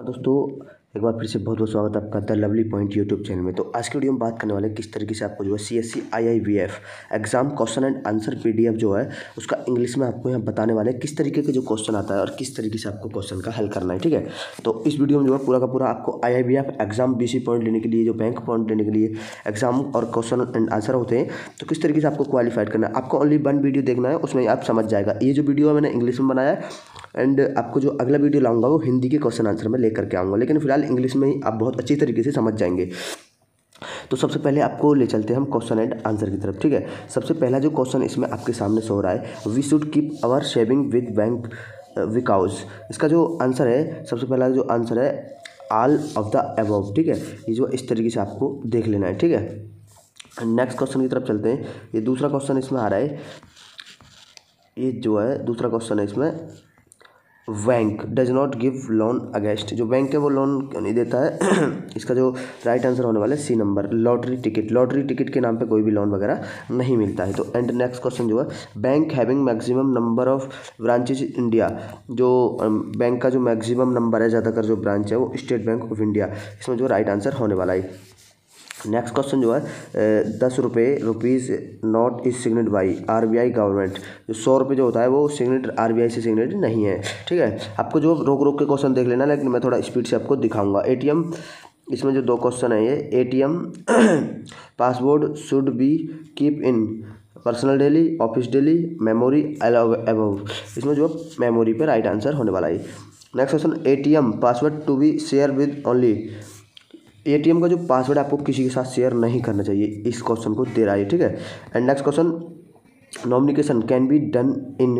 दोस्तों, एक बार फिर से बहुत बहुत स्वागत है आपका the lovely point YouTube channel में। तो आज की वीडियो में बात करने वाले हैं किस तरीके से आपको जो है CSC IIVF exam question and answer PDF जो है उसका इंग्लिश में आपको यहाँ बताने वाले हैं किस तरीके के जो क्वेश्चन आता है और किस तरीके से आपको क्वेश्चन का हल करना है। ठीक है, तो इस वीडियो में जो है पूरा का पूरा आपको IIVF एग्जाम BC पॉइंट लेने के लिए, जो बैंक पॉइंट लेने के लिए एग्जाम और क्वेश्चन एंड आंसर होते हैं, तो किस तरीके से आपको क्वालिफाइड करना है। आपको ओनली वन वीडियो देखना है, उसमें आप समझ जाएगा। ये जो वीडियो है मैंने इंग्लिश में बनाया है एंड आपको जो अगला वीडियो लाऊंगा वो हिंदी के क्वेश्चन आंसर में लेकर के आऊँगा, लेकिन फिलहाल इंग्लिश में ही आप बहुत अच्छी तरीके से समझ जाएंगे। तो सबसे पहले आपको ले चलते हैं हम क्वेश्चन एंड आंसर की तरफ। ठीक है, सबसे पहला जो क्वेश्चन इसमें आपके सामने शो हो रहा है, we should keep our saving with bank because. इसका जो आंसर है, सबसे पहला जो आंसर है ऑल ऑफ द अबव। ठीक है, ये जो इस तरीके से आपको देख लेना है। ठीक है, नेक्स्ट क्वेश्चन की तरफ चलते हैं। ये दूसरा क्वेश्चन इसमें आ रहा है, ये जो है दूसरा क्वेश्चन है इसमें, bank does not give loan against. जो बैंक है वो लोन क्यों नहीं देता है। इसका जो राइट आंसर होने वाला है C number, lottery ticket. Lottery ticket के नाम पे कोई भी लोन वगैरह नहीं मिलता है। तो एंड नेक्स्ट क्वेश्चन जो है, bank having maximum number of branches India. जो बैंक का जो मैक्सिमम नंबर है, ज़्यादातर जो ब्रांच है वो स्टेट बैंक ऑफ इंडिया। इसमें जो राइट आंसर होने वाला है। नेक्स्ट क्वेश्चन जो है, 10 रुपये rupees note is signed by RBI government. जो 100 रुपये जो होता है वो सिग्नेट RBI से सिग्नेट नहीं है। ठीक है, आपको जो रोक रोक के क्वेश्चन देख लेना, लेकिन मैं थोड़ा स्पीड से आपको दिखाऊंगा। ATM, इसमें जो दो क्वेश्चन है, ये ATM password should be keep in personal daily, office daily, memory above. इसमें जो मेमोरी पे राइट आंसर होने वाला है। Next question, ATM password to be share with only. ATM का जो पासवर्ड आपको किसी के साथ शेयर नहीं करना चाहिए, इस क्वेश्चन को दे रहा है। ठीक है, and next question, nomination can be done in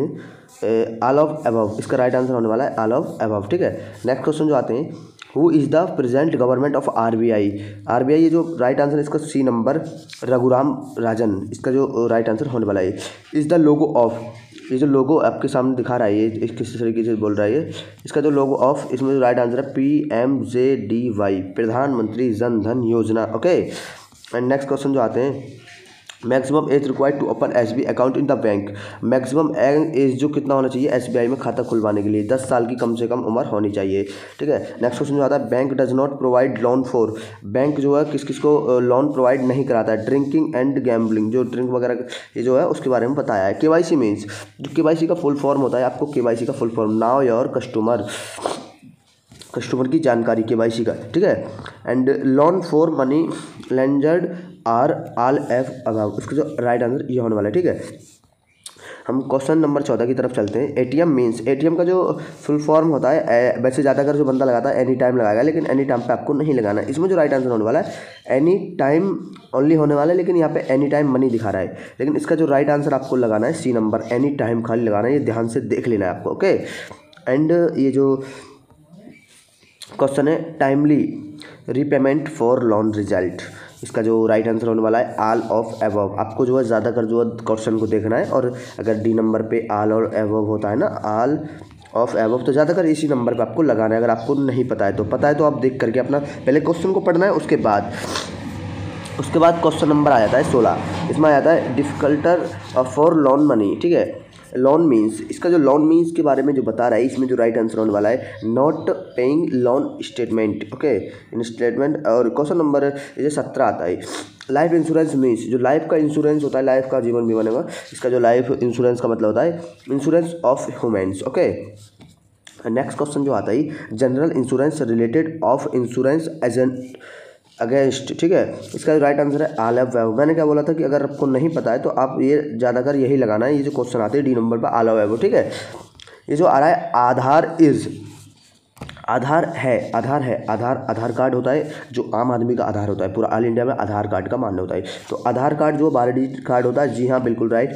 all of above. इसका राइट आंसर होने वाला है ऑल ऑफ अबव। ठीक है, नेक्स्ट क्वेश्चन जो आते हैं, who is the present government of RBI। ये जो राइट आंसर है इसका C नंबर, रघुराम राजन। इसका जो राइट आंसर होने वाला है, इज़ द लोगो ऑफ। ये जो लोगो आपके सामने दिखा रहा है, ये किस तरीके से बोल रहा है ये, इसका जो लोगो ऑफ, इसमें जो राइट आंसर है PMJDY, प्रधानमंत्री जन धन योजना। ओके, एंड नेक्स्ट क्वेश्चन जो आते हैं, maximum age required to open SBI account in the bank. Maximum age जो कितना होना चाहिए SBI में खाता खुलवाने के लिए, 10 साल की कम से कम उम्र होनी चाहिए। ठीक है, नेक्स्ट क्वेश्चन जो आता है, bank does not provide loan for. Bank जो है किस किस को लोन प्रोवाइड नहीं कराता है, ड्रिंकिंग एंड गैम्बलिंग। जो ड्रिंक वगैरह ये जो है उसके बारे में बताया है। KYC मीन्स, जो KYC का फुल फॉर्म होता है, आपको KYC का full form, know your customer की जानकारी, KYC का। ठीक है, and loan for money laundered are all of above. उसका जो राइट आंसर ये होने वाला है। ठीक है, हम क्वेश्चन नंबर 14 की तरफ चलते हैं। ATM मीन्स, ATM का जो फुल फॉर्म होता है, वैसे ज़्यादातर जो बंदा लगाता है एनी टाइम लगाएगा, लेकिन एनी टाइम पे आपको नहीं लगाना है। इसमें जो राइट आंसर होने वाला है एनी टाइम ओनली होने वाला है, लेकिन यहाँ पे एनी टाइम मनी दिखा रहा है, लेकिन इसका जो राइट आंसर आपको लगाना है C नंबर, एनी टाइम खाली लगाना है। ये ध्यान से देख लेना है आपको। ओके, एंड ये जो क्वेश्चन है, timely repayment for loan result. इसका जो राइट आंसर होने वाला है ऑल ऑफ अबव। आपको जो है ज़्यादातर जो है क्वेश्चन को देखना है, और अगर D नंबर पे ऑल और अबव होता है ना, ऑल ऑफ अबव, तो ज़्यादातर इसी नंबर पे आपको लगाना है। अगर आपको नहीं पता है तो आप देख करके अपना पहले क्वेश्चन को पढ़ना है, उसके बाद क्वेश्चन नंबर आ जाता है 16। इसमें आ जाता है डिफ़िकल्टर फॉर लोन मनी। ठीक है, लोन मीन्स, इसका जो लोन मीन्स के बारे में जो बता रहा है, इसमें जो राइट आंसर होने वाला है not paying loan statement. Okay, in statement. और क्वेश्चन नंबर ये 17 आता है, लाइफ इंश्योरेंस मीन्स, जो लाइफ का इंश्योरेंस होता है, लाइफ का जीवन बीमा होगा, इसका जो लाइफ इंश्योरेंस का मतलब होता है insurance of humans. Okay, next question जो आता है, general insurance related of insurance agent against. ठीक है, इसका राइट आंसर है ऑल ऑफ अबव। मैंने क्या बोला था कि अगर आपको नहीं पता है तो आप ये ज़्यादातर यही लगाना है। ये जो क्वेश्चन आते हैं D नंबर पर ऑल ऑफ अबव। ठीक है, ये जो आ रहा है आधार कार्ड होता है, जो आम आदमी का आधार होता है, पूरा ऑल इंडिया में आधार कार्ड का मान्य होता है। तो आधार कार्ड जो 12 डिजिट कार्ड होता है, जी हाँ बिल्कुल right.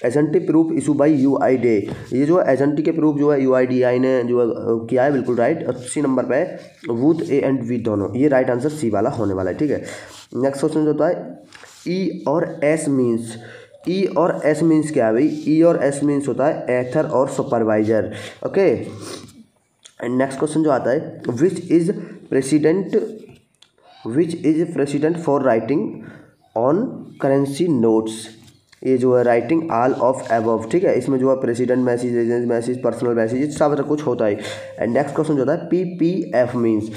Identity proof issue by UID, ये जो एजेंटी के प्रूफ जो है UIDAI ने जो किया है, बिल्कुल राइट। और C नंबर पे वूथ A एंड V दोनों, ये राइट आंसर C वाला होने वाला है। ठीक है, नेक्स्ट क्वेश्चन जो होता है, E और S मीन्स। E और S मीन्स क्या है भाई? E और S मीन्स होता है एथर और supervisor. Okay, and next question जो आता है, which is president for writing on currency notes. ये जो है राइटिंग ऑल ऑफ अबव, ठीक है। इसमें जो है president message, residence message, personal message, सब कुछ होता है। एंड नेक्स्ट क्वेश्चन जो होता है PPF मीन्स,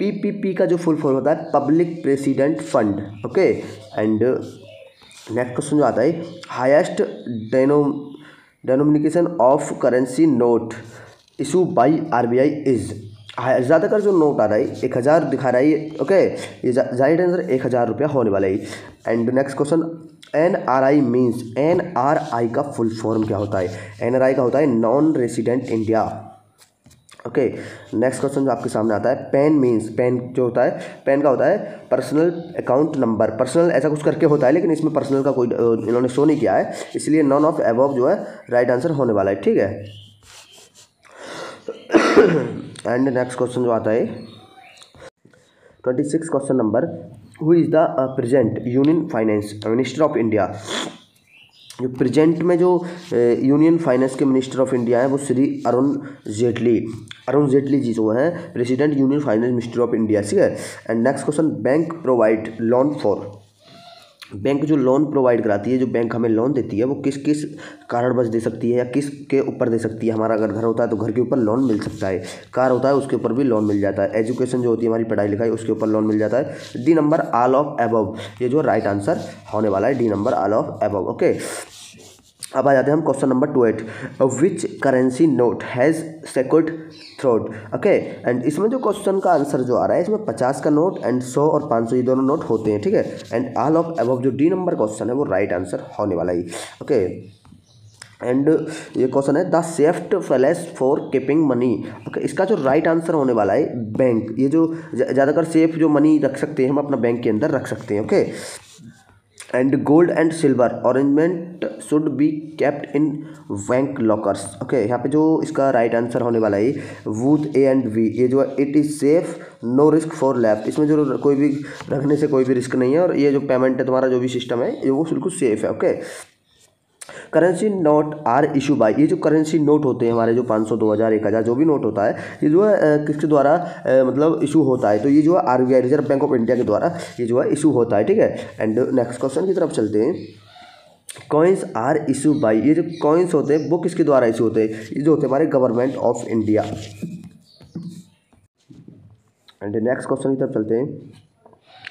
PPP का जो फुल फॉर्म होता है public president fund, okay. And next question जो आता है highest denomination of currency note issue by RBI is, ज़्यादातर जो नोट आ रहा है 1000 दिखा रहा है, ओके। ये जाहिर आंसर 1000 रुपया होने वाला है। And next question NRI means, NRI का फुल फॉर्म क्या होता है? NRI का होता है non resident India, okay. Next question जो आपके सामने आता है पैन मीन्स, पैन जो होता है, पैन का होता है पर्सनल अकाउंट नंबर, पर्सनल ऐसा कुछ करके होता है, लेकिन इसमें पर्सनल का कोई इन्होंने शो नहीं किया है, इसलिए नॉन ऑफ अबव जो है राइट आंसर होने वाला है, ठीक है। एंड नेक्स्ट क्वेश्चन जो आता है 26 question number, who is the present union finance minister of India. जो प्रेजेंट में जो यूनियन फाइनेंस के मिनिस्टर ऑफ इंडिया है वो श्री अरुण जेटली जी जो है president union finance minister of India, ठीक है। And next question bank provide loan for, bank जो लोन प्रोवाइड कराती है, जो बैंक हमें लोन देती है वो किस किस कारणवश दे सकती है या किस के ऊपर दे सकती है। हमारा अगर घर होता है तो घर के ऊपर लोन मिल सकता है, कार होता है उसके ऊपर भी लोन मिल जाता है, एजुकेशन जो होती है हमारी पढ़ाई लिखाई उसके ऊपर लोन मिल जाता है। D number all of above, ये जो राइट आंसर होने वाला है D number all of above, okay. अब आ जाते हैं हम question number 28, which currency note has secured throat, okay. And इसमें जो क्वेश्चन का आंसर जो आ रहा है इसमें 50 का नोट एंड 100 और 500 ये दोनों नोट होते हैं, ठीक है। एंड ऑल ऑफ अबव जो डी नंबर क्वेश्चन है वो राइट आंसर होने वाला है, ओके। एंड ये क्वेश्चन है the safest place for keeping money, okay. इसका जो राइट आंसर होने वाला है बैंक, ये जो ज़्यादातर सेफ जो मनी रख सकते हैं हम अपना बैंक के अंदर रख सकते हैं, okay. And gold and silver ornament should be kept in bank lockers, okay. यहाँ पे जो इसका राइट आंसर होने वाला है वूथ A एंड V, ये जो है it is safe no risk for left, इसमें जो कोई भी रखने से कोई भी रिस्क नहीं है, और ये जो पेमेंट है तुम्हारा जो भी सिस्टम है ये वो बिल्कुल सेफ है, okay. Currency note are issue by, ये जो करेंसी नोट होते हैं हमारे जो 500, 2000, 1000 जो भी नोट होता है ये जो है किसके द्वारा मतलब इशू होता है, तो ये जो है RBI reserve bank of India के द्वारा ये जो है इशू होता है, ठीक है। एंड नेक्स्ट क्वेश्चन की तरफ चलते हैं, कॉइन्स आर इशू बाई, ये जो कॉइन्स होते हैं वो किसके द्वारा इशू होते हैं? ये जो होते हैं हमारे government of India. And next question की तरफ चलते हैं,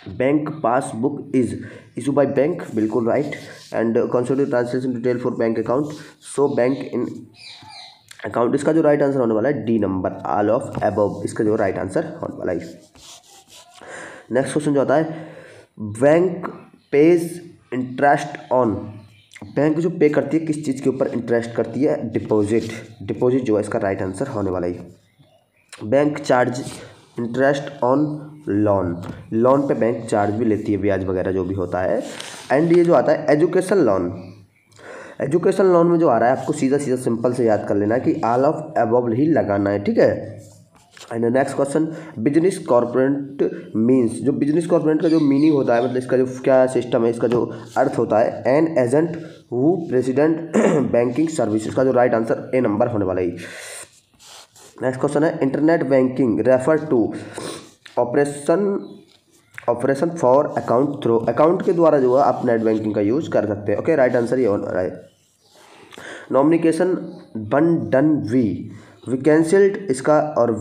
bank passbook is issue by bank, बिल्कुल right. And consolidated translation detail for bank account, so bank in account, इसका जो राइट आंसर होने वाला है D number all of above, इसका जो राइट आंसर होने वाला है। नेक्स्ट क्वेश्चन जो आता है, bank page interest on, bank जो पे करती है किस चीज़ के ऊपर इंटरेस्ट करती है? डिपॉजिट, डिपॉजिट जो है इसका राइट आंसर होने वाला है। Bank charge interest on loan, loan पे बैंक चार्ज भी लेती है, ब्याज वगैरह जो भी होता है। एंड ये जो आता है एजुकेशन लोन, एजुकेशन लोन में जो आ रहा है आपको सीधा सीधा सिंपल से याद कर लेना है कि ऑल ऑफ अबव ही लगाना है, ठीक है। And next question, business corporate means, जो बिजनेस कॉर्पोरेट का जो मीनिंग होता है, मतलब इसका जो क्या सिस्टम है, इसका जो अर्थ होता है an agent who president banking service, इसका जो राइट आंसर ए नंबर होने वाला है। नेक्स्ट क्वेश्चन है, internet banking refer to operation for account through, account के द्वारा जो है आप नेट बैंकिंग का यूज कर सकते हैं, ओके। राइट आंसर ये हो रहा है। नॉमिनिकेशन वन डन वी कैंसिल्ड, इसका और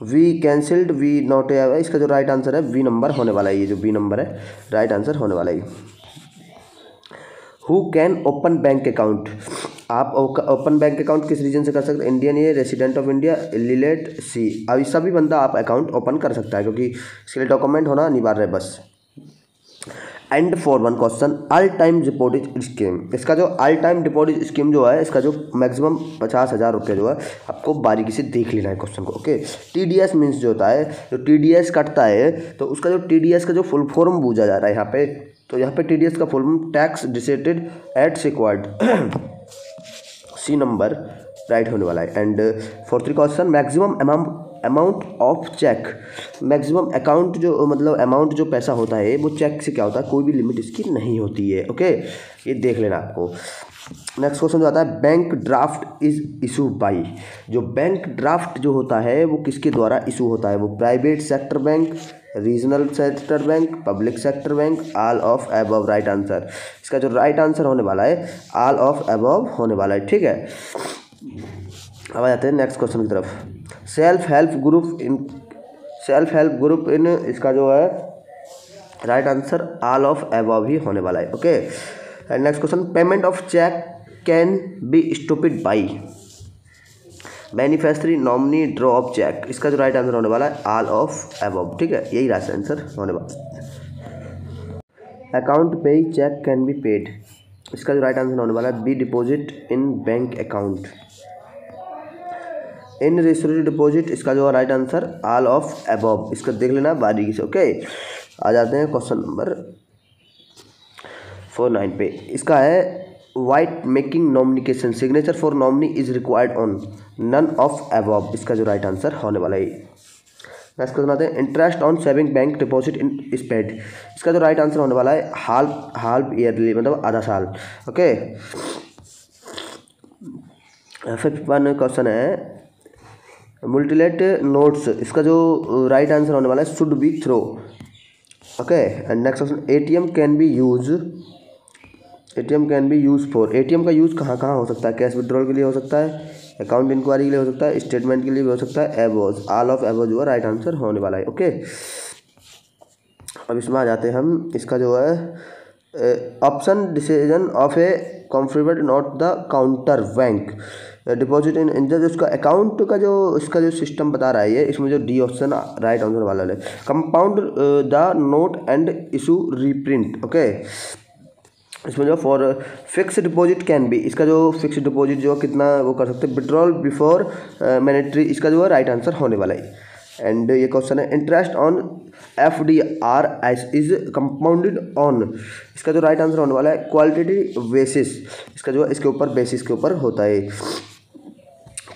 वी कैंसिल्ड वी नॉट है, इसका जो राइट आंसर है बी नंबर होने वाला है, ये जो बी नंबर है राइट आंसर होने वाला है। Who can open bank account, आप ओपन बैंक अकाउंट किस रीजन से कर सकते हैं? इंडियन, ये रेसिडेंट ऑफ इंडिया, इलिलेट सी, अभी सभी बंदा आप अकाउंट ओपन कर सकता है क्योंकि इसके लिए डॉक्यूमेंट होना अनिवार्य है बस। And for one question, all time deposit scheme, इसका जो ऑल टाइम डिपॉजिट स्कीम जो है इसका जो मैक्सिमम 50,000 रुपये जो है आपको बारीकी से देख लेना है क्वेश्चन को, ओके। TDS मीन्स जो होता है, जो TDS कटता है तो उसका जो TDS का जो फुल फॉर्म पूछा जा रहा है यहाँ पे, तो यहाँ पे TDS का full form tax deducted at required, C number right होने वाला है। And fourth question, maximum amount of cheque, maximum account जो मतलब अमाउंट जो पैसा होता है वो चेक से क्या होता है, कोई भी लिमिट इसकी नहीं होती है, ओके। ये देख लेना आपको। नेक्स्ट क्वेश्चन जो आता है, bank draft is issue by, जो बैंक ड्राफ्ट जो होता है वो किसके द्वारा इशू होता है? वो private sector bank, regional sector bank, public sector bank, all of above right answer. इसका जो राइट आंसर होने वाला है ऑल ऑफ अबव होने वाला है, ठीक है। अब आ जाते हैं नेक्स्ट क्वेश्चन की तरफ। सेल्फ हेल्प ग्रुप इन, इसका जो है right answer all of above ही होने वाला है, okay. And next question, payment of cheque can be stopped by beneficiary, nominee, draw of cheque. इसका जो राइट आंसर होने वाला है ऑल ऑफ अबव, ठीक है, यही राइट आंसर होने वाला है। अकाउंट पे चेक कैन बी पेड, इसका जो राइट आंसर होने वाला है B deposit in bank account. In resource deposit, इसका जो right answer all of above. इसका देख लेना बारीकी से, ओके। आ जाते हैं क्वेश्चन नंबर 49 पे। इसका है while making nomination, signature for nominee is required on none of above. इसका जो राइट आंसर होने वाला है। नेक्स्ट क्वेश्चन आते हैं, interest on saving bank deposit in is paid. इसका जो राइट आंसर होने वाला है हाल्फ ईयरली, मतलब आधा साल, ओके। फिफ्थ क्वेश्चन है मल्टीलेट नोट्स, इसका जो राइट आंसर होने वाला है should be throw, okay. And next question, ATM can be use for, ATM का यूज़ कहाँ कहाँ हो सकता है? कैश विड्रॉल के लिए हो सकता है, अकाउंट इंक्वायरी के लिए हो सकता है, स्टेटमेंट के लिए भी हो सकता है, एबोज, ऑल ऑफ एबोज जो है राइट आंसर होने वाला है, ओके। अब इसमें आ जाते हैं हम, इसका जो है option decision of a confident not the counter bank deposit in insurer, उसका अकाउंट का जो इसका जो सिस्टम बता रहा है ये, इसमें जो डी ऑप्शन राइट आंसर वाला है। Compound the note and issue reprint, okay. इसमें जो for fix deposit can be, इसका जो फिक्स डिपॉजिट जो कितना वो कर सकते हैं, विड्रॉल बिफोर मैनेटरी, इसका जो है राइट आंसर होने वाला है। एंड ये क्वेश्चन है, interest on FDRS is compounded on, इसका जो राइट आंसर होने वाला है क्वालिटेटिव बेसिस, इसका जो है इसके ऊपर बेसिस के ऊपर होता है।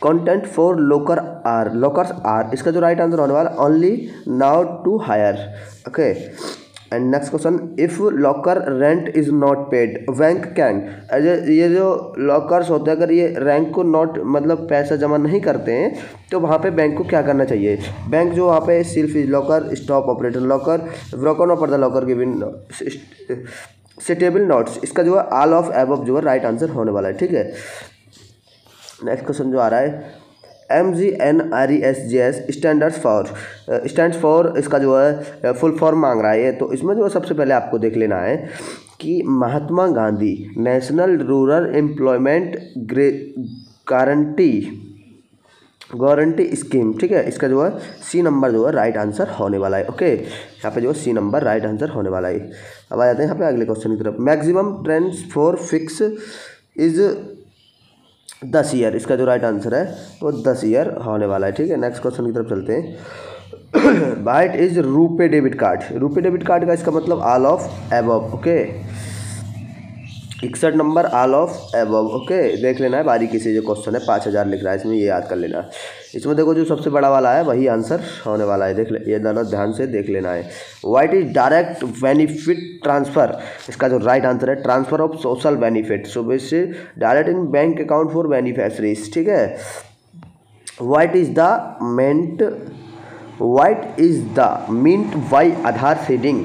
कंटेंट फॉर लॉकर्स आर, इसका जो राइट आंसर होने वाला है only now to hire, okay. And next question, if locker rent is not paid bank can, ये जो लॉकर्स होते हैं अगर ये रैंक को नॉट मतलब पैसा जमा नहीं करते हैं तो वहाँ पे बैंक को क्या करना चाहिए? बैंक जो वहाँ पे सिर्फ locker, stop operator locker, broken of the locker given settable notes, इसका जो है ऑल ऑफ अबव जो है राइट आंसर होने वाला है, ठीक है। नेक्स्ट क्वेश्चन जो आ रहा है, MGNRESGS स्टैंड्स फॉर, इसका जो है फुल फॉर्म मांग रहा है, तो इसमें जो सबसे पहले आपको देख लेना है कि Mahatma Gandhi national rural employment guarantee scheme, ठीक है। इसका जो है सी नंबर जो है राइट आंसर होने वाला है, ओके। यहाँ पे जो है सी नंबर राइट आंसर होने वाला है। अब आ जाते हैं यहाँ पे अगले क्वेश्चन की तरफ, maximum trends for fix is 10 year, इसका जो राइट आंसर है वो 10 ईयर होने वाला है, ठीक है। नेक्स्ट क्वेश्चन की तरफ चलते हैं, white is RuPay debit card, RuPay debit card का इसका मतलब all of above, okay. 61 number all of above, okay. देख लेना है बारीकी से, जो क्वेश्चन है 5000 लिख रहा है इसमें, ये याद कर लेना। इसमें देखो जो सबसे बड़ा वाला है वही आंसर होने वाला है, देख ले, ये दोनों ध्यान से देख लेना है। What is direct benefit transfer, इसका जो राइट आंसर है transfer of social benefit, so basis direct in bank account for beneficiaries, ठीक है। What is the meant by Aadhaar seeding,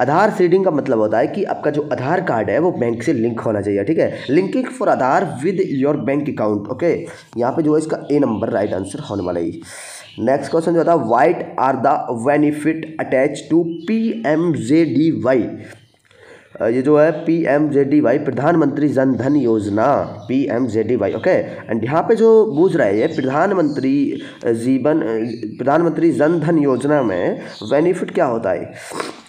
Aadhaar seeding का मतलब होता है कि आपका जो आधार कार्ड है वो बैंक से लिंक होना चाहिए, ठीक है। Linking for Aadhaar with your bank account, okay. यहाँ पे जो है इसका ए नंबर राइट आंसर होने वाला है। नेक्स्ट क्वेश्चन जो था, what are the benefit attach to PMJDY, ये जो है PMJDY प्रधानमंत्री जन धन योजना, PMJDY, ओके। एंड यहाँ पे जो पूछ रहा है ये प्रधानमंत्री जन धन योजना में बेनिफिट क्या होता है,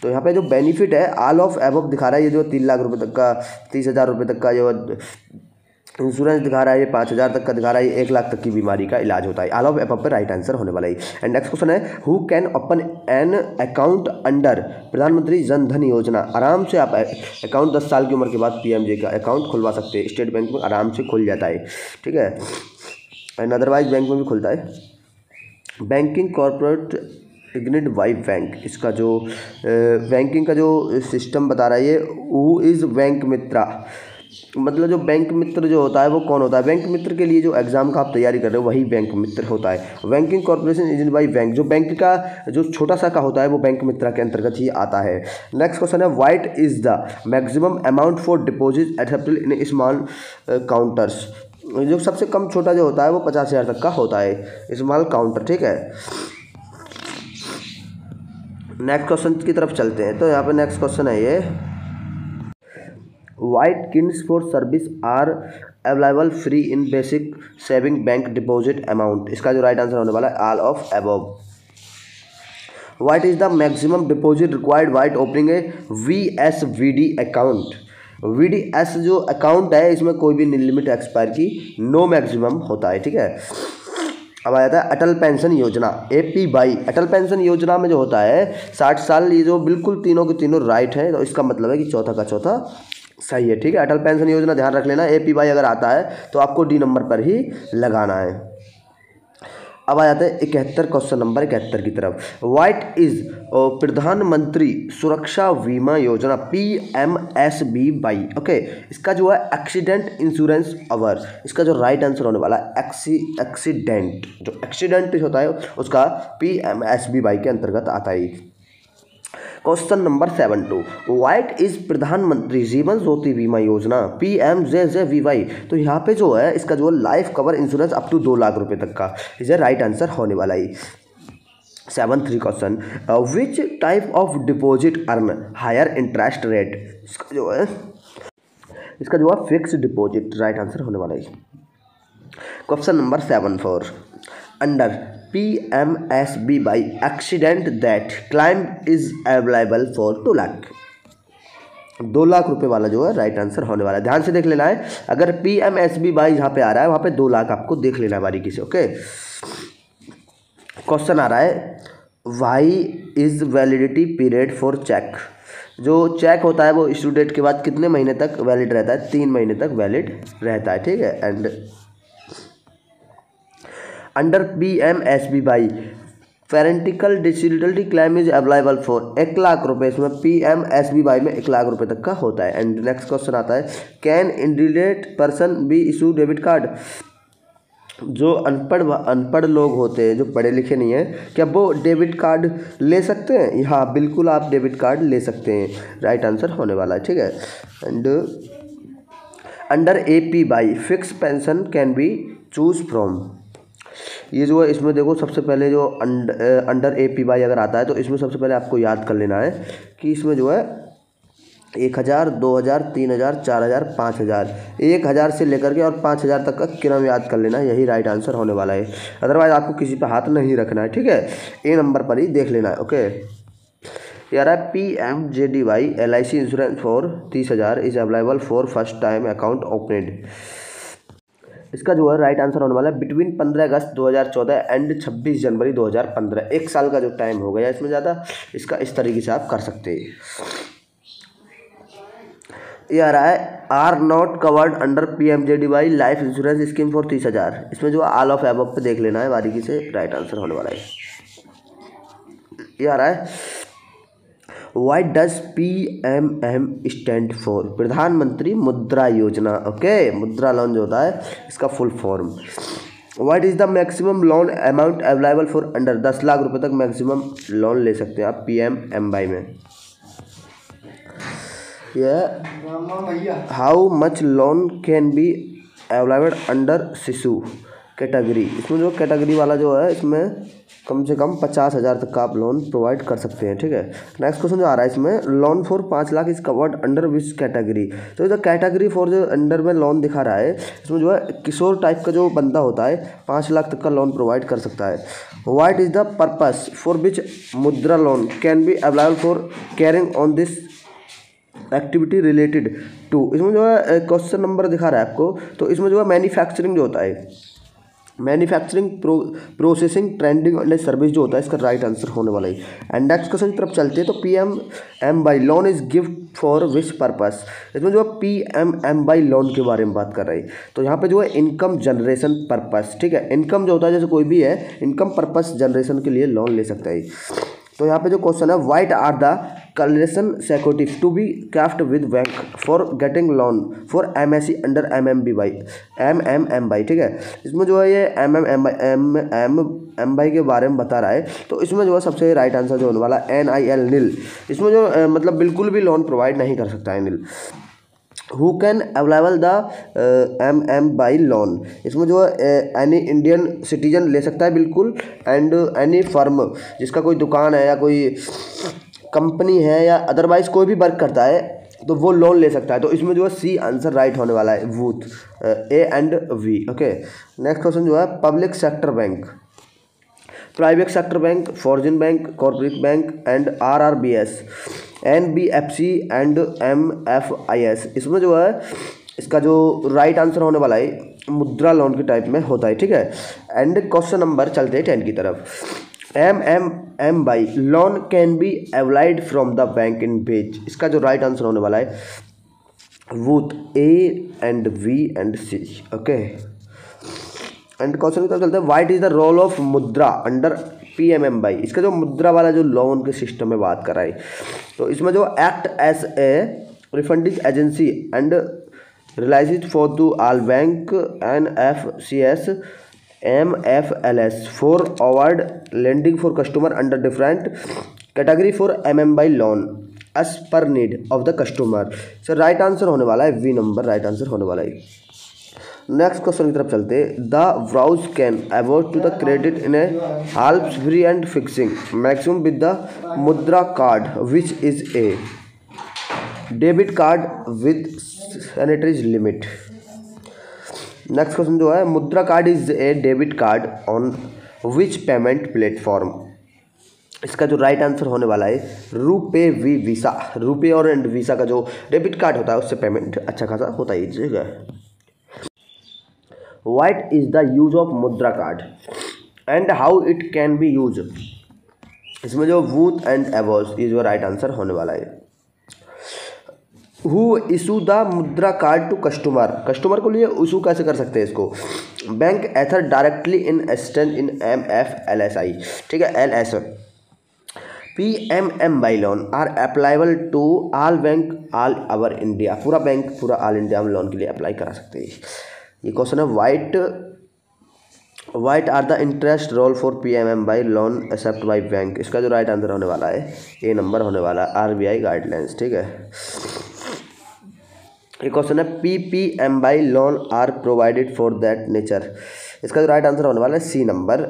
तो यहाँ पे जो बेनिफिट है ऑल ऑफ अबव दिखा रहा है, ये जो 3 लाख रुपए तक का, 30,000 रुपये तक का जो इंश्योरेंस दिखा रहा है, ये 5,000 तक का दिखा रहा है, 1 लाख तक की बीमारी का इलाज होता है। ऑल ऑफ अबव पे राइट आंसर होने वाला है। एंड नेक्स्ट क्वेश्चन है, who can open an account under प्रधानमंत्री जन धन योजना, आराम से आप अकाउंट 10 साल की उम्र के बाद PMJ का अकाउंट खुलवा सकते हैं, स्टेट बैंक में आराम से खुल जाता है, ठीक है। एंड अदरवाइज बैंक में भी खुलता है। बैंकिंग कॉर्पोरेट इग्निट वाई बैंक, इसका जो बैंकिंग का जो सिस्टम बता रहा है ये हु इज़ बैंक मित्रा, मतलब जो बैंक मित्र जो होता है वो कौन होता है? बैंक मित्र के लिए जो एग्जाम का आप तैयारी कर रहे हो वही बैंक मित्र होता है। Banking corporation agent by bank, जो बैंक का जो छोटा सा का होता है वो बैंक मित्र के अंतर्गत ही आता है। नेक्स्ट क्वेश्चन है, what is the maximum amount for deposit acceptable in small counters? जो सबसे कम छोटा जो होता है वो 50,000 तक का होता है, स्मॉल काउंटर, ठीक है। नेक्स्ट क्वेश्चन की तरफ चलते हैं। तो यहाँ पे नेक्स्ट क्वेश्चन है ये, what kins for service are available free in basic saving bank deposit amount? इसका जो राइट आंसर होने वाला है all of above. What is the maximum deposit required while opening a VSVD account? VDS जो account है इसमें कोई भी लिमिट एक्सपायर की नो मैक्सिमम होता है, ठीक है। अब आ जाता है Atal pension Yojana, APY। Atal pension Yojana में जो होता है 60 साल, ये जो बिल्कुल तीनों के तीनों राइट है, तो इसका मतलब है कि चौथा का चौथा सही है, ठीक है। अटल पेंशन योजना ध्यान रख लेना, APY अगर आता है तो आपको D नंबर पर ही लगाना है। अब आ जाते हैं 71 क्वेश्चन नंबर 71 की तरफ। व्हाट इज प्रधानमंत्री सुरक्षा बीमा योजना PMSBY? ओके, इसका जो है एक्सीडेंट इंश्योरेंस अवर, इसका जो राइट आंसर होने वाला है एक्सीडेंट, जो एक्सीडेंट होता है उसका PMSBY के अंतर्गत आता है। क्वेश्चन नंबर 72, व्हाट इज प्रधानमंत्री जीवन ज्योति बीमा योजना PMJJBY? तो यहाँ पे जो है इसका जो life cover insurance up to 2 lakh रुपए तक का, इसे राइट आंसर होने वाला है। 73 question, which type of deposit earn higher interest rate? इसका जो है फिक्स डिपॉजिट, राइट आंसर होने वाला है। Question number 74, under PMSBY accident that climb is available for 2 lakh? 2 lakh रुपए वाला जो है राइट आंसर होने वाला है। ध्यान से देख लेना है, अगर PMSBY जहाँ पे आ रहा है वहाँ पे 2 लाख आपको देख लेना है बारीकी से, ओके। क्वेश्चन आ रहा है, why is validity period for cheque? जो चेक होता है वो इशू डेट के बाद कितने महीने तक वैलिड रहता है? 3 महीने तक वैलिड रहता है, ठीक है। And under PMSBY partial disability claim is available for 1 lakh रुपए, इसमें PMSBY में 1 लाख रुपए तक का होता है। एंड नेक्स्ट क्वेश्चन आता है, can illiterate person be issue debit card? जो अनपढ़ लोग होते हैं, जो पढ़े लिखे नहीं हैं, क्या वो डेबिट कार्ड ले सकते हैं? हाँ, बिल्कुल आप डेबिट कार्ड ले सकते हैं, राइट आंसर होने वाला है, ठीक है। And under APY fix pension can be choose from? ये जो है इसमें देखो, सबसे पहले जो अंडर APY अगर आता है तो इसमें सबसे पहले आपको याद कर लेना है कि इसमें जो है 1000, 2000, 3000, 4000, 5000, 1000 से लेकर के और 5000 तक का क्रम याद कर लेना, यही राइट आंसर होने वाला है। अदरवाइज आपको किसी पे हाथ नहीं रखना है, ठीक है। A नंबर पर ही देख लेना है, ओके। यार PMJDY LIC insurance for 30,000 is available for first time account opened? इसका जो है राइट आंसर होने वाला है बिटवीन 15 अगस्त 2014 एंड 26 जनवरी 2015। 1 साल का जो टाइम हो गया इसमें ज़्यादा, इसका इस तरीके से आप कर सकते हैं। ये आ रहा है, are not covered under PMJDY life insurance scheme for 30,000? इसमें जो ऑल ऑफ अबव पे देख लेना है बारीकी से, राइट आंसर होने वाला है। ये आ रहा है, what does PMM stand for? प्रधानमंत्री मुद्रा योजना, ओके। मुद्रा लोन जो होता है इसका full form. What is the maximum loan amount available for under? 10 lakh रुपए तक मैक्सिमम लोन ले सकते हैं आप PMMY में। How much loan can be available under शिशु कैटेगरी? इसमें जो कैटेगरी वाला जो है इसमें कम से कम 50,000 तक का आप लोन प्रोवाइड कर सकते हैं, ठीक है। नेक्स्ट क्वेश्चन जो आ रहा है इसमें, loan for 5 lakh is covered under which category? तो जो कैटेगरी फॉर जो अंडर में लोन दिखा रहा है इसमें जो है किशोर टाइप का जो बंदा होता है 5 लाख तक का लोन प्रोवाइड कर सकता है। What is the purpose for which Mudra loan can be available for carrying on this activity related to? इसमें जो है क्वेश्चन नंबर दिखा रहा है आपको, तो इसमें जो है मैन्युफैक्चरिंग जो होता है, manufacturing processing trending and service जो होता है, इसका राइट आंसर होने वाला है। एंड नेक्स्ट क्वेश्चन की तरफ चलते हैं। तो PMMY loan is gift for which purpose? इसमें जो है PMMY लोन के बारे में बात कर रहे हैं, तो यहाँ पे जो है इनकम जनरेशन पर्पस, ठीक है। इनकम जो होता है जैसे कोई भी है, इनकम पर्पस जनरेशन के लिए लोन ले सकता है। तो यहाँ पे जो क्वेश्चन है, what are the collection securities to be craft with bank for getting loan for MSC under MMMY, ठीक है। इसमें जो है ये एमएमएमवाई के बारे में बता रहा है। तो इसमें जो है सबसे राइट आंसर जो होने वाला NIL नील। इसमें जो मतलब बिल्कुल भी लोन प्रोवाइड नहीं कर सकता है nil. Who can available the MMY loan, इसमें जो है एनी इंडियन सिटीजन ले सकता है बिल्कुल, एंड एनी फर्म जिसका कोई दुकान है या कोई कंपनी है या अदरवाइज कोई भी वर्क करता है तो वो लोन ले सकता है। तो इसमें जो है सी आंसर राइट होने वाला है, both A and V, okay. Next question जो है, public sector bank, private sector bank, foreign bank, corporate bank and RRBS, NBFC and MFIS। इसमें जो है इसका जो राइट आंसर होने वाला है मुद्रा लोन के टाइप में होता है, ठीक है। एंड क्वेश्चन नंबर चलते हैं 10 की तरफ। MMMY loan can be applied from the bank in page, इसका जो राइट आंसर होने वाला है both A and V and C, okay. And question की तरफ चलते हैं, what is the role of Mudra under PMMY, इसका जो मुद्रा वाला जो लोन के सिस्टम में बात कर रहा है। तो इसमें जो act as a refunding agency and realise for to all bank NFCS MFLS for award lending for customer under different category for MMY loan as per need of the customer. Sir right answer होने वाला है V number, right answer होने वाला है। Next question की तरफ चलते, the browse can award to the credit in a half free and fixing maximum with the Mudra card which is a debit card with sanitaries limit. Next question जो है, Mudra card is a debit card on which payment platform, इसका जो right answer होने वाला है RuPay visa. RuPay और and visa का जो डेबिट कार्ड होता है उससे पेमेंट अच्छा खासा होता है, ठीक है। What is the use of मुद्रा card and how it can be use, इसमें जो वूथ एंड अबोव ये जो राइट आंसर होने वाला है। Who issue the Mudra card to customer, customer को लिए इशू कैसे कर सकते हैं इसको, bank either directly in assistant in MFLSI, ठीक है LS। PMMY loan are applicable to all bank all over India, पूरा बैंक पूरा ऑल इंडिया में लोन के लिए अप्लाई करा सकते हैं। ये क्वेश्चन है, what are the interest rate for PMMY loan accept by bank, इसका जो राइट आंसर होने वाला है A नंबर होने वाला है, RBI गाइडलाइंस, ठीक है। ये क्वेश्चन है, PPMY loan are provided for that nature, इसका जो राइट आंसर होने वाला है C number.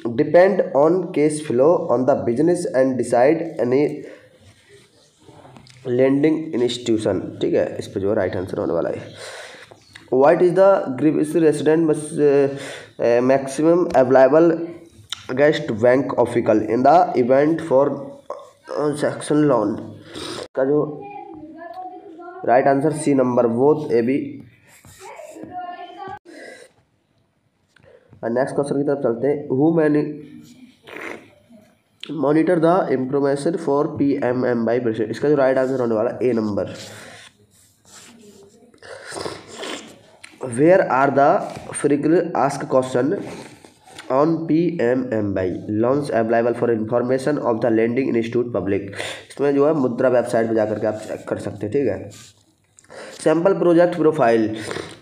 Depend on case flow on the business and decide any lending institution, ठीक है। इस पर जो है राइट आंसर होने वाला है। What is the grievance resident maximum available against bank official in the event for transaction loan, का जो right answer C number both AB। Next question की तरफ चलते हैं, who monitor the information for PMMY, इसका जो राइट आंसर होने वाला A number. Where are the frequently asked question on PMMY loans available for information of the lending institute public, इसमें जो है मुद्रा वेबसाइट पे जाकर के आप चेक कर सकते हैं, ठीक है। Sample project profile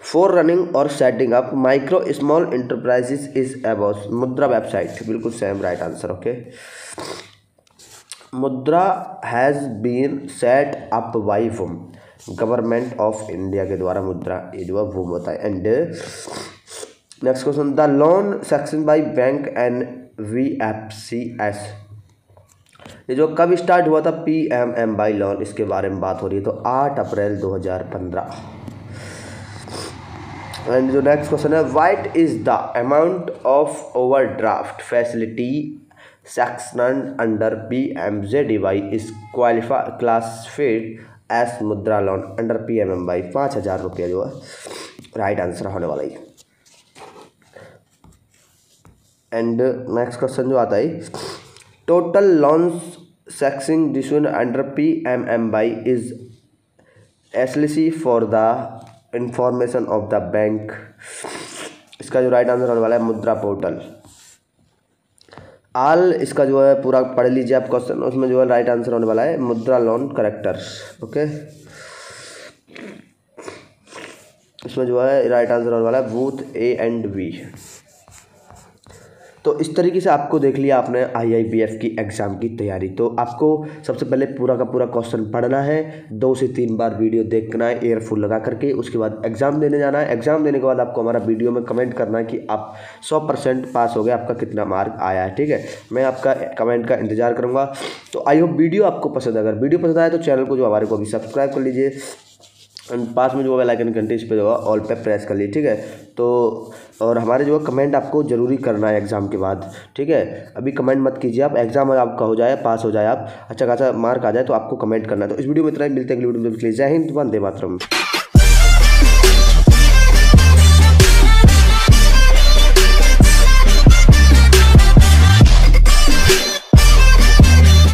for running और setting up micro small enterprises is about, Mudra website बिल्कुल same right answer, okay. Mudra has been set up by whom, government of India के द्वारा मुद्रा ये जो है वो होता है। And next question, the loan section by bank NVFCS, ये जो कब स्टार्ट हुआ था PMMY लोन, इसके बारे में बात हो रही है, तो 8 अप्रैल 2015। एंड जो नेक्स्ट क्वेश्चन है, what is the amount of overdraft facility section under PMJDY is classified S मुद्रा लोन अंडर PMMY, 5,000 रुपया जो है राइट आंसर होने वाला है। एंड नेक्स्ट क्वेश्चन जो आता है, टोटल लोन्स सेक्शन डिस्यून under PMMY is SLC for the information of the bank, इसका जो राइट आंसर होने वाला है मुद्रा पोर्टल। आल इसका जो है पूरा पढ़ लीजिए आप क्वेश्चन, उसमें जो है राइट आंसर होने वाला है मुद्रा लोन करेक्टर्स। ओके, इसमें जो है राइट आंसर होने वाला है बूथ ए एंड बी। तो इस तरीके से आपको देख लिया आपने IIBF की एग्ज़ाम की तैयारी। तो आपको सबसे पहले पूरा का पूरा क्वेश्चन पढ़ना है, 2 से 3 बार वीडियो देखना है ईयरफोन लगा करके। उसके बाद एग्ज़ाम देने जाना है। एग्ज़ाम देने के बाद आपको हमारा वीडियो में कमेंट करना है कि आप 100% पास हो गए, आपका कितना मार्क आया है। ठीक है, मैं आपका कमेंट का इंतज़ार करूँगा। तो आई होप वीडियो आपको पसंद है। अगर वीडियो पसंद आए तो चैनल को जो हमारे को अभी सब्सक्राइब कर लीजिए, पास में जो बेल आइकन घंटे इस पे जो है ऑल पे प्रेस कर लीजिए। ठीक है, तो और हमारे जो है कमेंट आपको ज़रूरी करना है एग्ज़ाम के बाद। ठीक है, अभी कमेंट मत कीजिए आप, एग्ज़ाम आपका हो जाए, पास हो जाए, आप अच्छा खासा मार्क आ जाए तो आपको कमेंट करना है। तो इस वीडियो में इतना ही, मिलते हैं अगली वीडियो में। जय हिंद, वंदे मातरम।